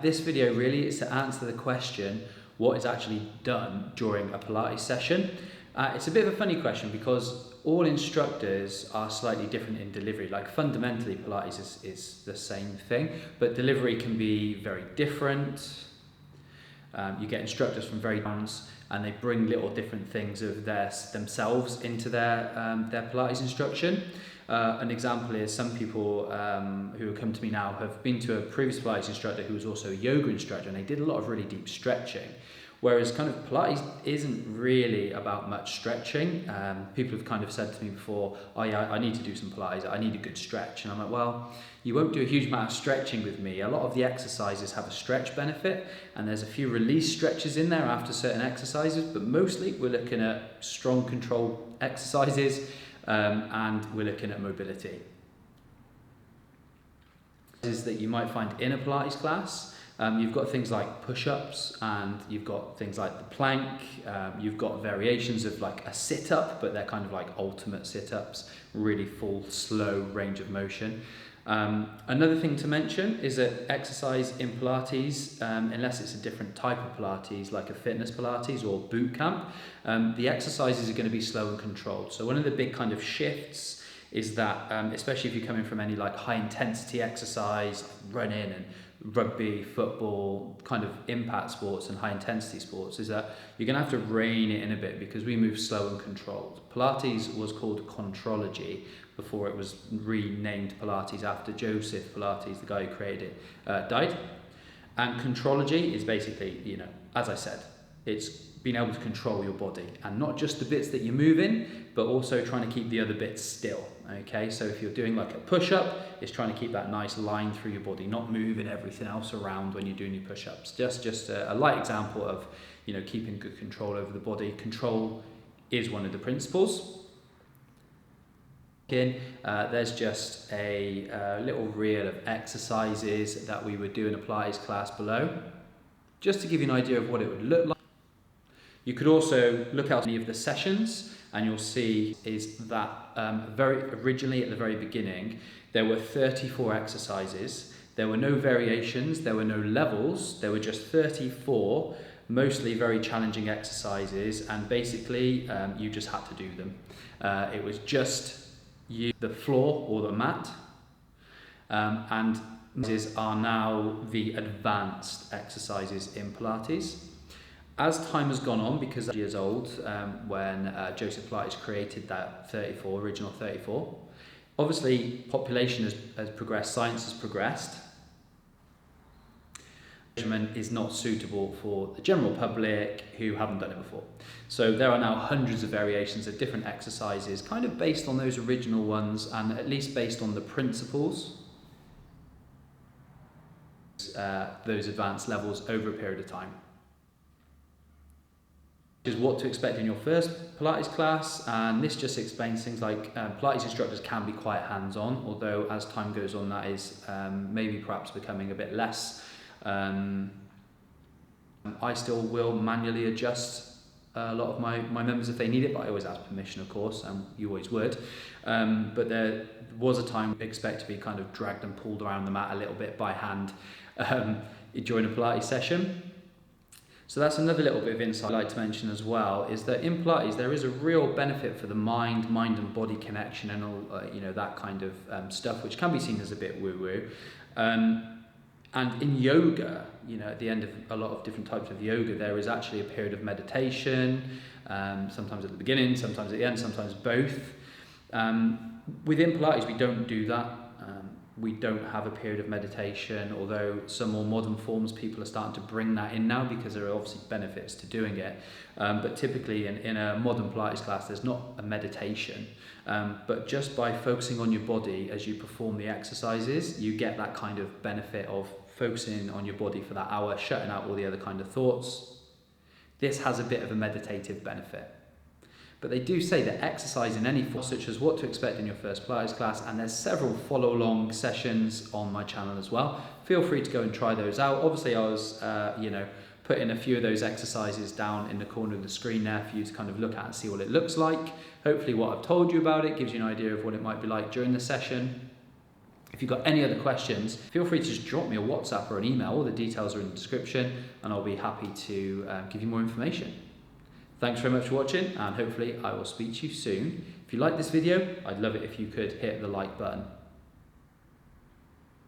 this video really is to answer the question, what is actually done during a Pilates session? It's a bit of a funny question because all instructors are slightly different in delivery. Like fundamentally Pilates is the same thing, but delivery can be very different. You get instructors from very different and they bring little different things of themselves into their Pilates instruction. An example is some people who have come to me now have been to a previous Pilates instructor who was also a yoga instructor, and they did a lot of really deep stretching. Whereas kind of Pilates isn't really about much stretching. People have kind of said to me before, oh yeah, I need to do some Pilates, I need a good stretch. And I'm like, well, you won't do a huge amount of stretching with me. A lot of the exercises have a stretch benefit, and there's a few release stretches in there after certain exercises, but mostly we're looking at strong control exercises, and we're looking at mobility. Is that you might find in a Pilates class. You've got things like push-ups, and you've got things like the plank, you've got variations of like a sit-up, but they're kind of like ultimate sit-ups, really full, slow range of motion. Another thing to mention is that exercise in Pilates, unless it's a different type of Pilates, like a fitness Pilates or boot camp, the exercises are going to be slow and controlled. So one of the big kind of shifts is that, especially if you're coming from any like high intensity exercise, like running and rugby, football, kind of impact sports and high intensity sports, is that you're going to have to rein it in a bit because we move slow and controlled. Pilates was called Contrology before it was renamed Pilates after Joseph Pilates, the guy who created it, died. And Contrology is basically, you know, as I said, it's being able to control your body, and not just the bits that you move in, but also trying to keep the other bits still. Okay, so if you're doing like a push-up, it's trying to keep that nice line through your body, not moving everything else around when you're doing your push-ups. Just a light example of, you know, keeping good control over the body. Control is one of the principles. There's just a little reel of exercises that we would do in a Pilates class below, just to give you an idea of what it would look like. You could also look at any of the sessions, and you'll see is that very originally at the very beginning, there were 34 exercises. There were no variations, there were no levels, there were just 34, mostly very challenging exercises, and basically you just had to do them. It was just the floor or the mat, and these are now the advanced exercises in Pilates. As time has gone on, because years old, when Joseph Pilates created that original 34, obviously population has progressed, science has progressed. Measurement is not suitable for the general public who haven't done it before. So there are now hundreds of variations of different exercises, kind of based on those original ones, and at least based on the principles, those advanced levels over a period of time. Is what to expect in your first Pilates class, and this just explains things like Pilates instructors can be quite hands-on, although as time goes on that is maybe perhaps becoming a bit less. I still will manually adjust a lot of my members if they need it, but I always ask permission, of course, and you always would. But there was a time I expect to be kind of dragged and pulled around the mat a little bit by hand during a Pilates session. So that's another little bit of insight I'd like to mention as well, is that in Pilates there is a real benefit for the mind and body connection and all, you know, that kind of stuff, which can be seen as a bit woo-woo. And in yoga, you know, at the end of a lot of different types of yoga, there is actually a period of meditation, sometimes at the beginning, sometimes at the end, sometimes both. Within Pilates, we don't do that. We don't have a period of meditation, although some more modern forms, people are starting to bring that in now because there are obviously benefits to doing it. But typically in a modern Pilates class, there's not a meditation. But just by focusing on your body as you perform the exercises, you get that kind of benefit of focusing on your body for that hour, shutting out all the other kind of thoughts. This has a bit of a meditative benefit. But they do say that exercise in any form, such as what to expect in your first Pilates class, and there's several follow-along sessions on my channel as well. Feel free to go and try those out. Obviously, I was, putting a few of those exercises down in the corner of the screen there for you to kind of look at and see what it looks like. Hopefully what I've told you about it gives you an idea of what it might be like during the session. If you've got any other questions, feel free to just drop me a WhatsApp or an email. All the details are in the description, and I'll be happy to give you more information. Thanks very much for watching, and hopefully I will speak to you soon. If you like this video, I'd love it if you could hit the like button.